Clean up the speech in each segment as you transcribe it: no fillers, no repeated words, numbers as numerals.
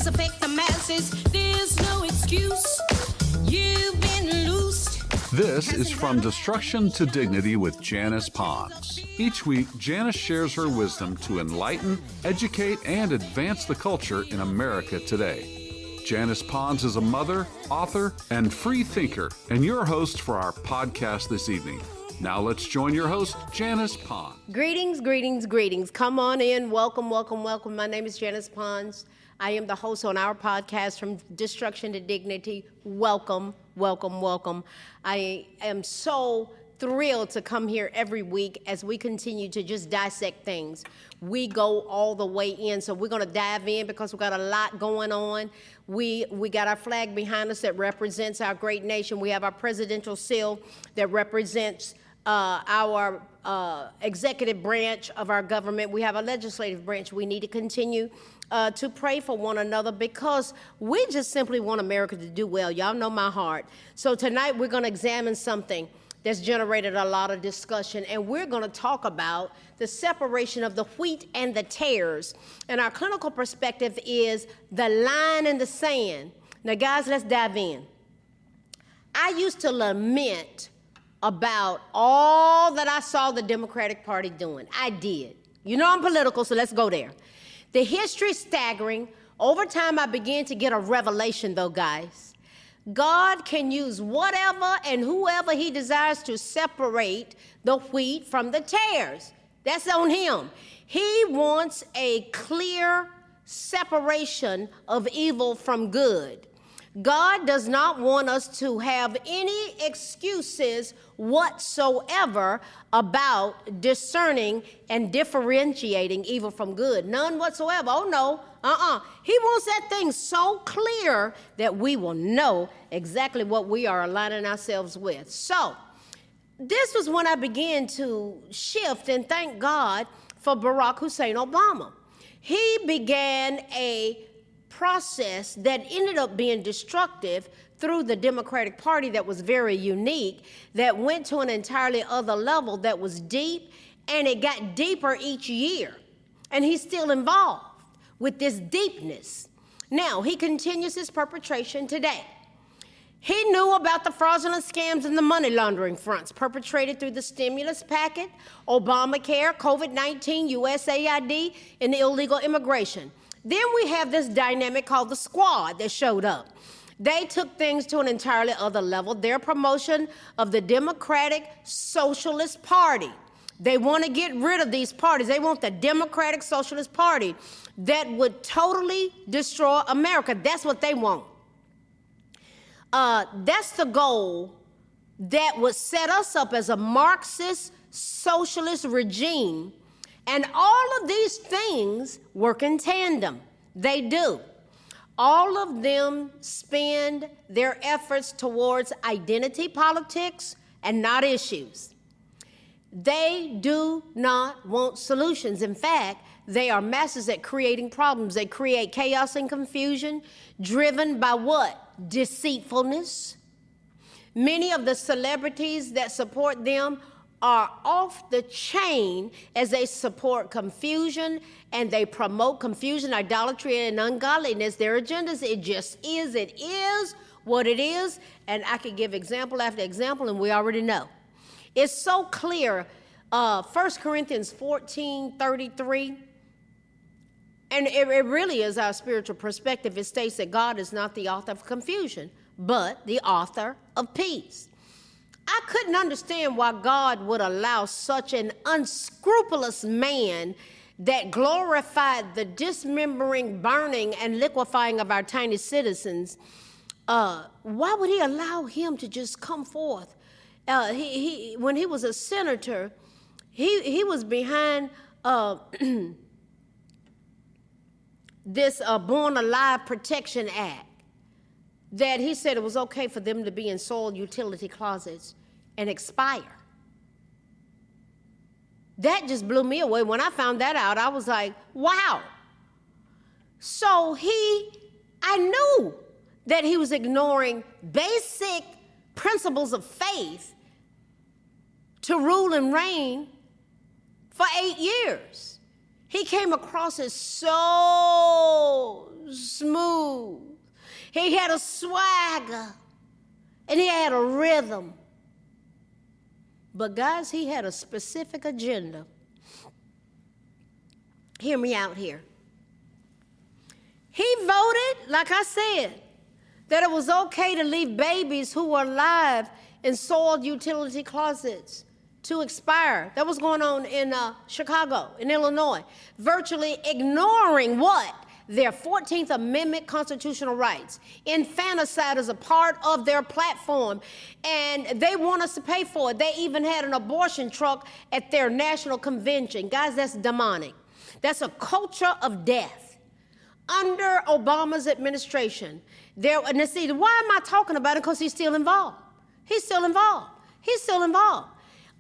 lies affect the masses. There's no excuse. You've been loosed. This is From Destruction to Dignity with Janice Pons. Each week, Janice shares her wisdom to enlighten, educate, and advance the culture in America today. Janice Pons is a mother, author, and free thinker, and your host for our podcast this evening. Now let's join your host, Janice Pons. Greetings, greetings, greetings. Come on in. Welcome, welcome, welcome. My name is Janice Pons. I am the host on our podcast, From Destruction to Dignity. Welcome, welcome, welcome. I am so thrilled to come here every week as we continue to just dissect things. We go all the way in, so we're going to dive in because we've got a lot going on. We got our flag behind us that represents our great nation. We have our presidential seal that represents our executive branch of our government. We have a legislative branch. We need to continue to pray for one another because we just simply want America to do well. Y'all know my heart. So tonight we're going to examine something that's generated a lot of discussion, and we're going to talk about the separation of the wheat and the tares. And our clinical perspective is the line in the sand. Now, guys, let's dive in. I used to lament about all that I saw the Democratic Party doing. I did. You know I'm political, so let's go there. The history is staggering. Over time, I began to get a revelation, though, guys. God can use whatever and whoever he desires to separate the wheat from the tares. That's on him. He wants a clear separation of evil from good. God does not want us to have any excuses whatsoever about discerning and differentiating evil from good. None whatsoever. Oh, no. He wants that thing so clear that we will know exactly what we are aligning ourselves with. So, this was when I began to shift and thank God for Barack Hussein Obama. He began a process that ended up being destructive through the Democratic Party that was very unique, that went to an entirely other level that was deep, and it got deeper each year. And he's still involved with this deepness. Now, he continues his perpetration today. He knew about the fraudulent scams and the money laundering fronts perpetrated through the stimulus packet, Obamacare, COVID-19, USAID, and illegal immigration. Then we have this dynamic called the squad that showed up. They took things to an entirely other level. Their promotion of the Democratic Socialist Party. They want to get rid of these parties. They want the Democratic Socialist Party that would totally destroy America. That's what they want. That's the goal that would set us up as a Marxist socialist regime. And all of these things work in tandem. They do. All of them spend their efforts towards identity politics and not issues. They do not want solutions. In fact, they are masters at creating problems. They create chaos and confusion, driven by what? Deceitfulness. Many of the celebrities that support them are off the chain as they support confusion and they promote confusion, idolatry, and ungodliness. Their agendas, it just is. It is what it is. And I could give example after example, and we already know. It's so clear. 1 Corinthians 14:33, and it really is our spiritual perspective. It states that God is not the author of confusion, but the author of peace. I couldn't understand why God would allow such an unscrupulous man that glorified the dismembering, burning, and liquefying of our tiny citizens. Why would he allow him to just come forth? When he was a senator, he was behind this Born Alive Protection Act that he said it was okay for them to be in soil utility closets and expire. That just blew me away. When I found that out, I was like, wow. So I knew that he was ignoring basic principles of faith to rule and reign for 8 years. He came across as so smooth. He had a swagger, and he had a rhythm. But guys, he had a specific agenda. Hear me out here. He voted, like I said, that it was okay to leave babies who were alive in soiled utility closets to expire. That was going on in Chicago, in Illinois, virtually ignoring what? Their 14th Amendment constitutional rights. Infanticide is a part of their platform, and they want us to pay for it. They even had an abortion truck at their national convention. Guys, that's demonic. That's a culture of death. Under Obama's administration, and see, why am I talking about it? Because he's still involved. He's still involved. He's still involved.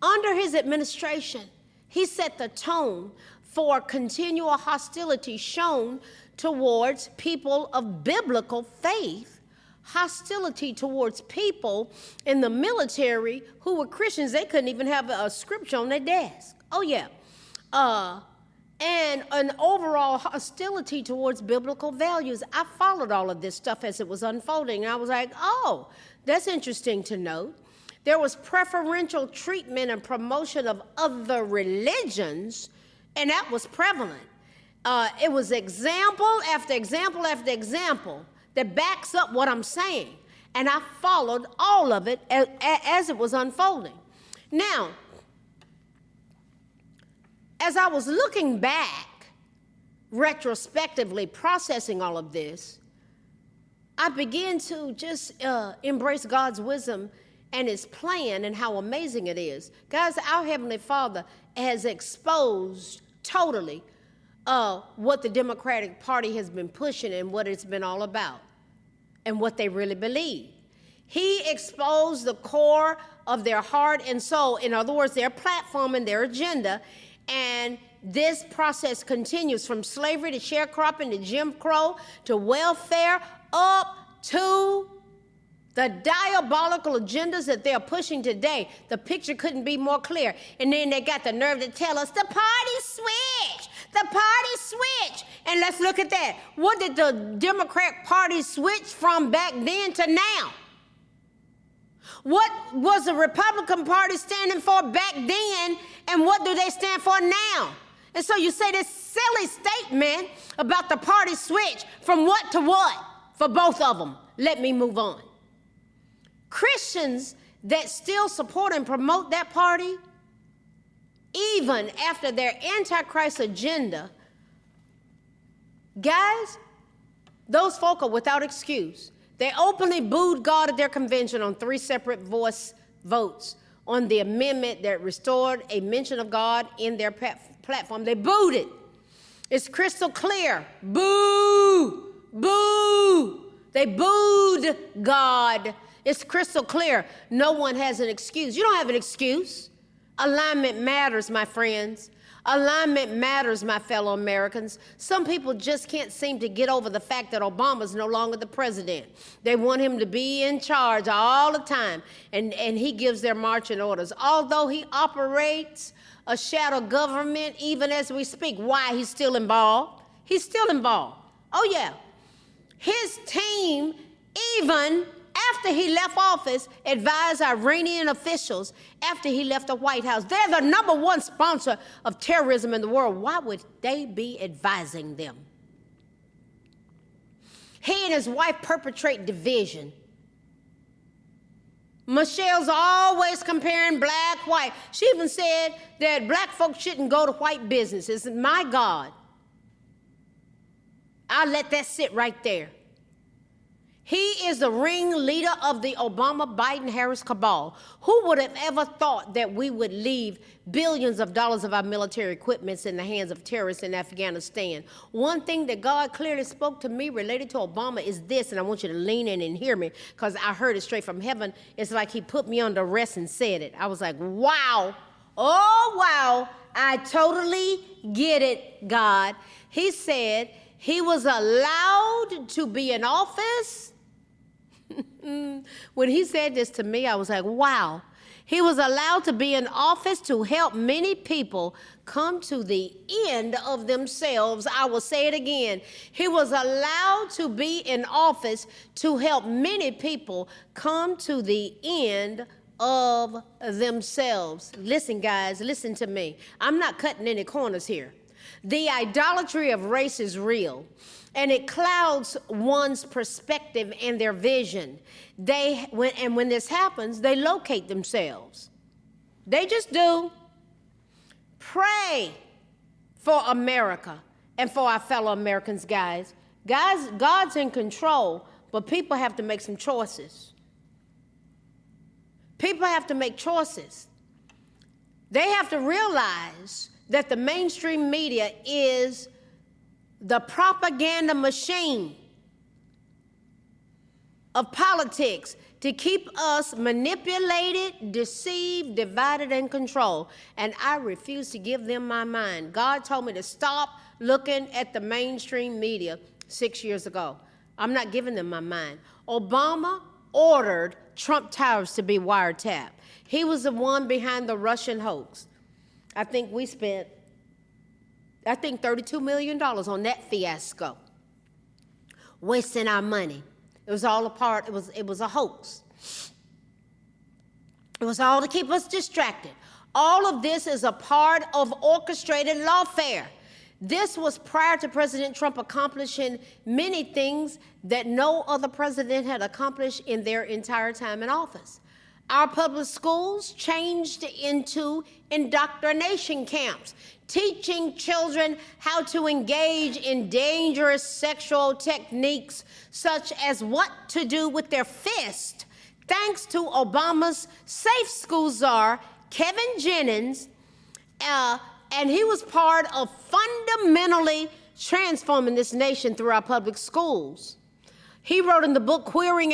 Under his administration, he set the tone for continual hostility shown towards people of biblical faith, hostility towards people in the military who were Christians. They couldn't even have a scripture on their desk. Oh, yeah. And an overall hostility towards biblical values. I followed all of this stuff as it was unfolding, and I was like, oh, that's interesting to note. There was preferential treatment and promotion of other religions, and that was prevalent. It was example after example after example that backs up what I'm saying, and I followed all of it as it was unfolding. Now, as I was looking back, retrospectively processing all of this, I began to just embrace God's wisdom and his plan and how amazing it is. Guys, our Heavenly Father has exposed totally what the Democratic Party has been pushing and what it's been all about and what they really believe. He exposed the core of their heart and soul, in other words, their platform and their agenda, and this process continues from slavery to sharecropping to Jim Crow to welfare up to the diabolical agendas that they're pushing today. The picture couldn't be more clear. And then they got the nerve to tell us the party switch. The party switch. And let's look at that. What did the Democrat Party switch from back then to now? What was the Republican Party standing for back then, and what do they stand for now? And so you say this silly statement about the party switch from what to what for both of them. Let me move on. Christians that still support and promote that party, even after their Antichrist agenda, guys, those folk are without excuse. They openly booed God at their convention on 3 separate voice votes on the amendment that restored a mention of God in their platform. They booed it. It's crystal clear. Boo! Boo! They booed God. It's crystal clear. No one has an excuse. You don't have an excuse. Alignment matters, my friends. Alignment matters, my fellow Americans. Some people just can't seem to get over the fact that Obama's no longer the president. They want him to be in charge all the time, and he gives their marching orders. Although he operates a shadow government even as we speak. Why? He's still involved. He's still involved. Oh, yeah. His team, even after he left office, advised Iranian officials after he left the White House. They're the #1 sponsor of terrorism in the world. Why would they be advising them? He and his wife perpetrate division. Michelle's always comparing black, white. She even said that black folks shouldn't go to white businesses. My God. I'll let that sit right there. He is the ringleader of the Obama-Biden-Harris cabal. Who would have ever thought that we would leave billions of dollars of our military equipment in the hands of terrorists in Afghanistan? One thing that God clearly spoke to me related to Obama is this, and I want you to lean in and hear me because I heard it straight from heaven. It's like he put me under arrest and said it. I was like, wow. Oh, wow. I totally get it, God. He said he was allowed to be in office. When he said this to me, I was like, wow. He was allowed to be in office to help many people come to the end of themselves. I will say it again. He was allowed to be in office to help many people come to the end of themselves. Listen, guys, listen to me. I'm not cutting any corners here. The idolatry of race is real, and it clouds one's perspective and their vision. When this happens, they locate themselves. They just do. Pray for America and for our fellow Americans, guys. Guys, God's in control, but people have to make some choices. People have to make choices. They have to realize that the mainstream media is the propaganda machine of politics to keep us manipulated, deceived, divided, and controlled. And I refuse to give them my mind. God told me to stop looking at the mainstream media 6 years ago. I'm not giving them my mind. Obama ordered Trump Towers to be wiretapped. He was the one behind the Russian hoax. I think we spent, $32 million on that fiasco, wasting our money. It was all a part, it was a hoax. It was all to keep us distracted. All of this is a part of orchestrated lawfare. This was prior to President Trump accomplishing many things that no other president had accomplished in their entire time in office. Our public schools changed into indoctrination camps, teaching children how to engage in dangerous sexual techniques, such as what to do with their fist, thanks to Obama's safe school czar, Kevin Jennings, and he was part of fundamentally transforming this nation through our public schools. He wrote in the book Queering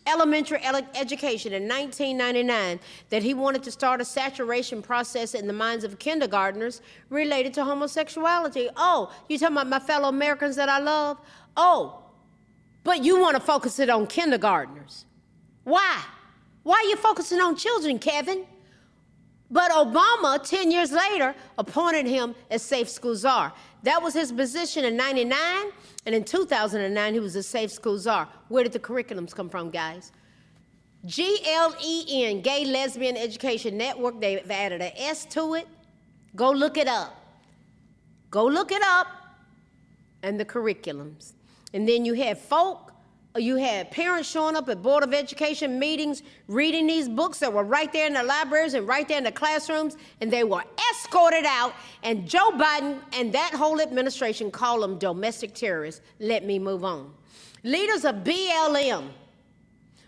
Elementary Education in 1999 that he wanted to start a saturation process in the minds of kindergartners related to homosexuality. Oh, you talking about my fellow Americans that I love? Oh, but you want to focus it on kindergartners. Why? Why are you focusing on children, Kevin? But Obama, 10 years later, appointed him as Safe School Czar. That was his position in 99, and in 2009, he was a Safe School Czar. Where did the curriculums come from, guys? GLEN, Gay Lesbian Education Network. They've added an S to it. Go look it up. Go look it up. And the curriculums. And then you had parents showing up at Board of Education meetings, reading these books that were right there in the libraries and right there in the classrooms, and they were escorted out, and Joe Biden and that whole administration call them domestic terrorists. Let me move on. Leaders of BLM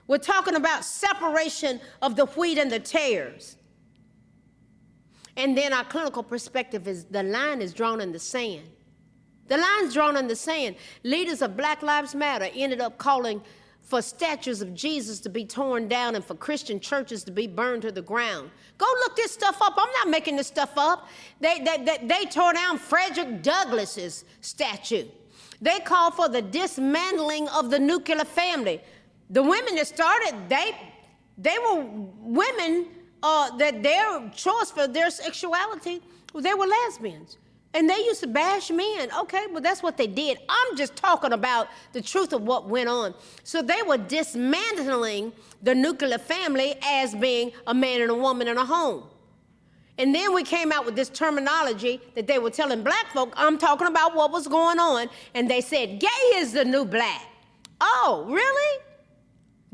were talking about separation of the wheat and the tares. And then our clinical perspective is the line is drawn in the sand. The line's drawn in the sand. Leaders of Black Lives Matter ended up calling for statues of Jesus to be torn down and for Christian churches to be burned to the ground. Go look this stuff up. I'm not making this stuff up. They tore down Frederick Douglass's statue. They called for the dismantling of the nuclear family. The women that started, they were women that their choice for their sexuality, they were lesbians. And they used to bash men. Okay, well, that's what they did. I'm just talking about the truth of what went on. So they were dismantling the nuclear family as being a man and a woman in a home. And then we came out with this terminology that they were telling black folk, I'm talking about what was going on. And they said, gay is the new black. Oh, really?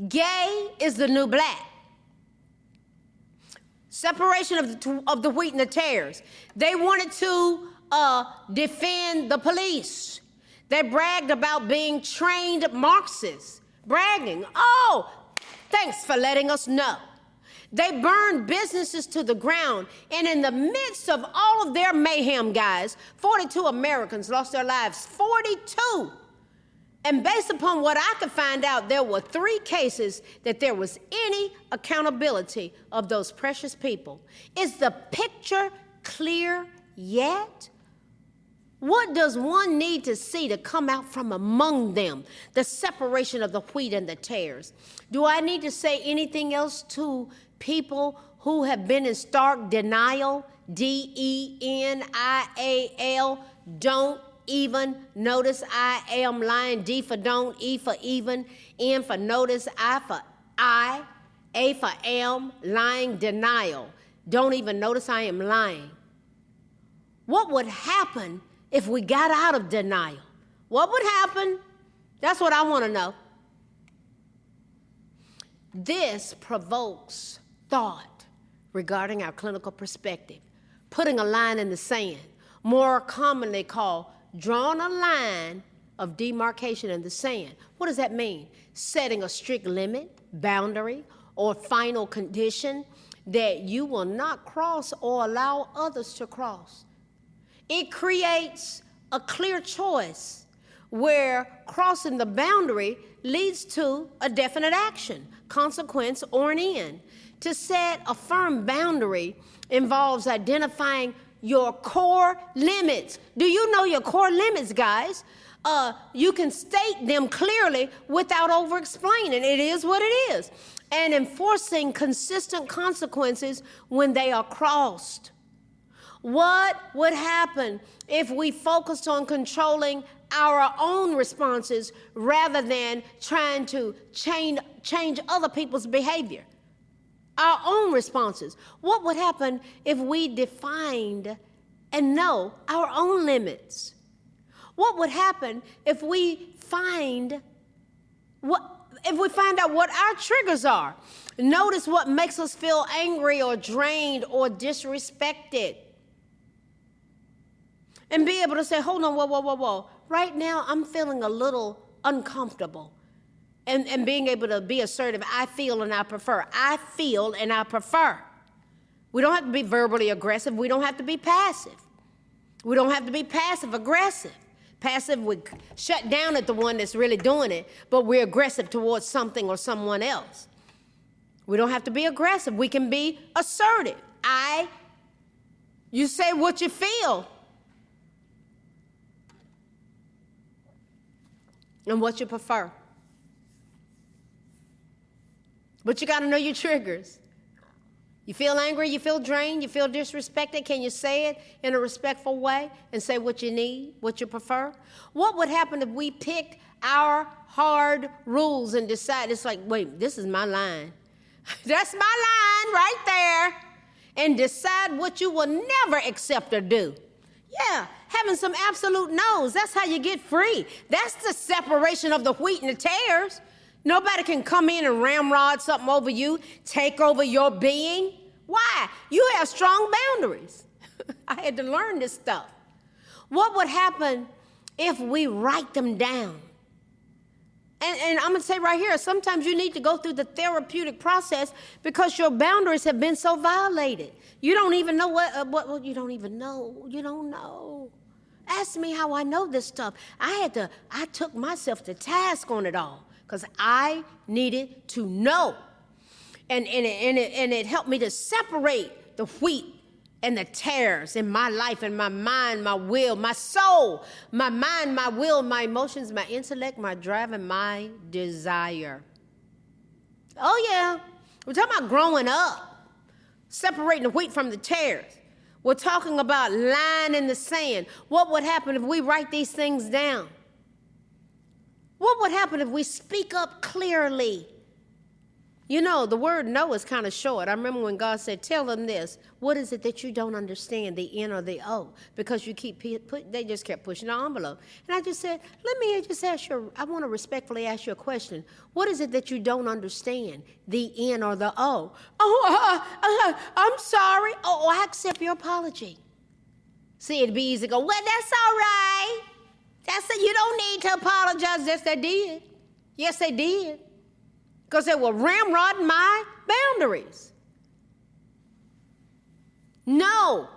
Gay is the new black. Separation of the wheat and the tares. They wanted to defend the police. They bragged about being trained Marxists. Bragging. Oh, thanks for letting us know. They burned businesses to the ground. And in the midst of all of their mayhem, guys, 42 Americans lost their lives. 42. And based upon what I could find out, there were 3 cases that there was any accountability of those precious people. Is the picture clear yet? What does one need to see to come out from among them? The separation of the wheat and the tares. Do I need to say anything else to people who have been in stark denial? D-E-N-I-A-L. Don't even notice I am lying. D for don't, E for even, N for notice, I for I, A for am, lying, denial. Don't even notice I am lying. What would happen if we got out of denial? What would happen? That's what I want to know. This provokes thought regarding our clinical perspective, putting a line in the sand, more commonly called drawing a line of demarcation in the sand. What does that mean? Setting a strict limit, boundary, or final condition that you will not cross or allow others to cross. It creates a clear choice where crossing the boundary leads to a definite action, consequence, or an end. To set a firm boundary involves identifying your core limits. Do you know your core limits, guys? You can state them clearly without over-explaining. It is what it is. And enforcing consistent consequences when they are crossed. What would happen if we focused on controlling our own responses rather than trying to change other people's behavior? Our own responses. What would happen if we defined and know our own limits? What would happen if we find out what our triggers are? Notice what makes us feel angry or drained or disrespected. And be able to say, hold on, whoa. Right now, I'm feeling a little uncomfortable. And being able to be assertive, I feel and I prefer. I feel and I prefer. We don't have to be verbally aggressive. We don't have to be passive. We don't have to be passive aggressive. Passive, we shut down at the one that's really doing it, but we're aggressive towards something or someone else. We don't have to be aggressive. We can be assertive. You say what you feel. And what you prefer. But you got to know your triggers. You feel angry, you feel drained, you feel disrespected. Can you say it in a respectful way and say what you need, what you prefer? What would happen if we picked our hard rules and decide, it's like, wait, this is my line. That's my line right there. And decide what you will never accept or do. Yeah, having some absolute no's. That's how you get free. That's the separation of the wheat and the tares. Nobody can come in and ramrod something over you, take over your being. Why? You have strong boundaries. I had to learn this stuff. What would happen if we write them down? And I'm going to say right here, sometimes you need to go through the therapeutic process because your boundaries have been so violated. You don't even know what you don't even know. You don't know. Ask me how I know this stuff. I took myself to task on it all because I needed to know. And it helped me to separate the wheat and the tares in my life and my mind, my will, my soul, my mind, my will, my emotions, my intellect, my drive, and my desire. Oh, yeah. We're talking about growing up, separating the wheat from the tares. We're talking about line in the sand. What would happen if we write these things down? What would happen if we speak up clearly? You know, the word no is kind of short. I remember when God said, tell them this. What is it that you don't understand, the N or the O? Because you they just kept pushing the envelope. And I just said, let me just ask you, I want to respectfully ask you a question. What is it that you don't understand, the N or the O? Oh, I'm sorry. Oh, I accept your apology. See, it'd be easy to go, well, that's all right. That's it. You don't need to apologize. Yes, they did. Yes, they did. Because they were ramrodding my boundaries. No.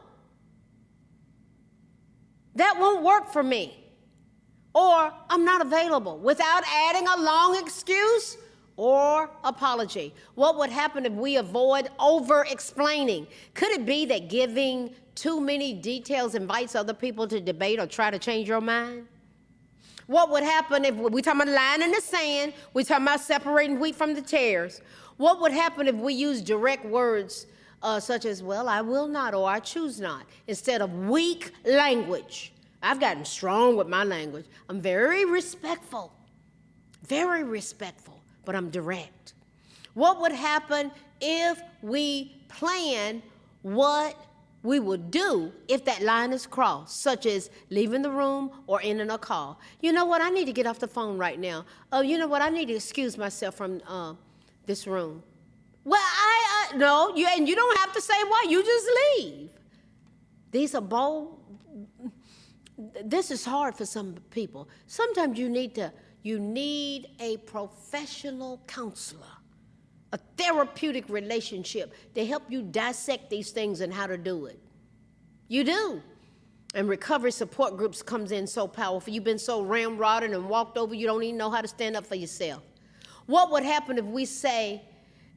That won't work for me. Or I'm not available. Without adding a long excuse or apology? What would happen if we avoid over-explaining? Could it be that giving too many details invites other people to debate or try to change your mind? What would happen if we talking about line in the sand, we talking about separating wheat from the tares? What would happen if we use direct words such as, well, I will not, or I choose not, instead of weak language? I've gotten strong with my language. I'm very respectful, but I'm direct. What would happen if we plan what we would do if that line is crossed, such as leaving the room or ending a call? You know what? I need to get off the phone right now. Oh, you know what? I need to excuse myself from this room. Well, no, and you don't have to say why. You just leave. These are bold. This is hard for some people. Sometimes you need a professional counselor, a therapeutic relationship to help you dissect these things and how to do it. You do. And recovery support groups comes in so powerful. You've been so ramrodded and walked over, you don't even know how to stand up for yourself. What would happen if we say,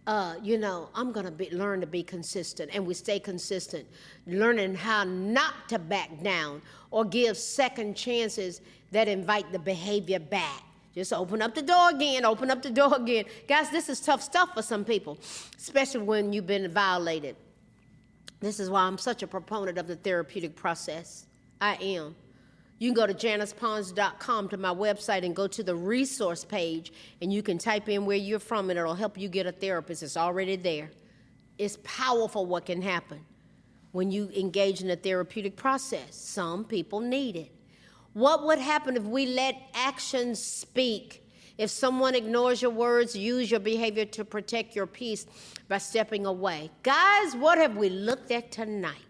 I'm going to learn to be consistent, and we stay consistent, learning how not to back down or give second chances that invite the behavior back. Just open up the door again. Guys, this is tough stuff for some people, especially when you've been violated. This is why I'm such a proponent of the therapeutic process. I am. You can go to JanicePons.com to my website and go to the resource page, and you can type in where you're from, and it'll help you get a therapist. It's already there. It's powerful what can happen when you engage in a therapeutic process. Some people need it. What would happen if we let actions speak? If someone ignores your words, use your behavior to protect your peace by stepping away. Guys, what have we looked at tonight?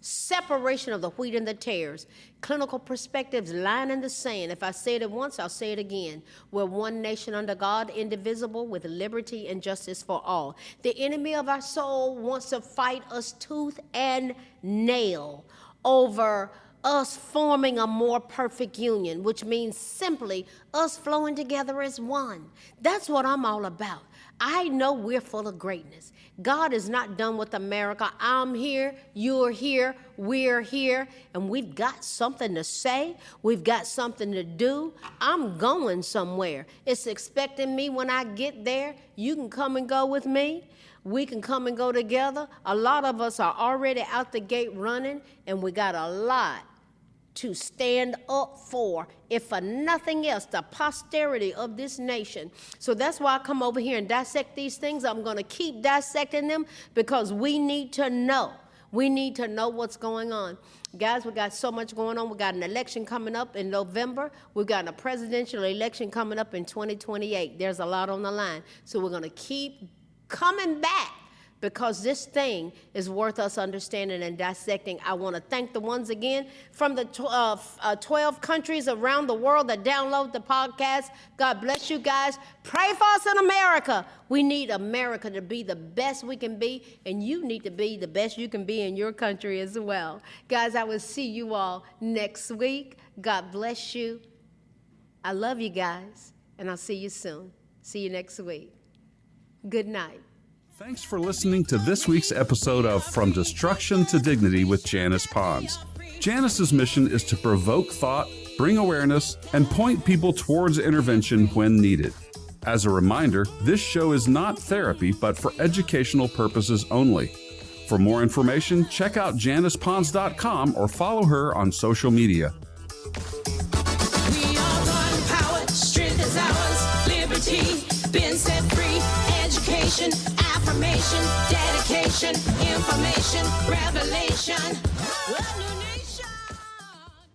Separation of the wheat and the tares. Clinical perspectives, line in the sand. If I say it once, I'll say it again. We're one nation under God, indivisible, with liberty and justice for all. The enemy of our soul wants to fight us tooth and nail over us forming a more perfect union, which means simply us flowing together as one. That's what I'm all about. I know we're full of greatness. God is not done with America. I'm here, you're here, we're here, and we've got something to say. We've got something to do. I'm going somewhere. It's expecting me when I get there. You can come and go with me. We can come and go together. A lot of us are already out the gate running, and we got a lot to stand up for, if for nothing else, the posterity of this nation. So that's why I come over here and dissect these things. I'm going to keep dissecting them because we need to know. We need to know what's going on. Guys, we got so much going on. We got an election coming up in November. We've got a presidential election coming up in 2028. There's a lot on the line. So we're going to keep coming back, because this thing is worth us understanding and dissecting. I want to thank the ones again from the 12 countries around the world that download the podcast. God bless you guys. Pray for us in America. We need America to be the best we can be, and you need to be the best you can be in your country as well. Guys, I will see you all next week. God bless you. I love you guys, and I'll see you soon. See you next week. Good night. Thanks for listening to this week's episode of From Destruction to Dignity with Janice Pons. Janice's mission is to provoke thought, bring awareness, and point people towards intervention when needed. As a reminder, this show is not therapy, but for educational purposes only. For more information, check out JanicePons.com or follow her on social media. We are one power, strength is ours, liberty, been set free, education, affirmation, dedication, information, revelation.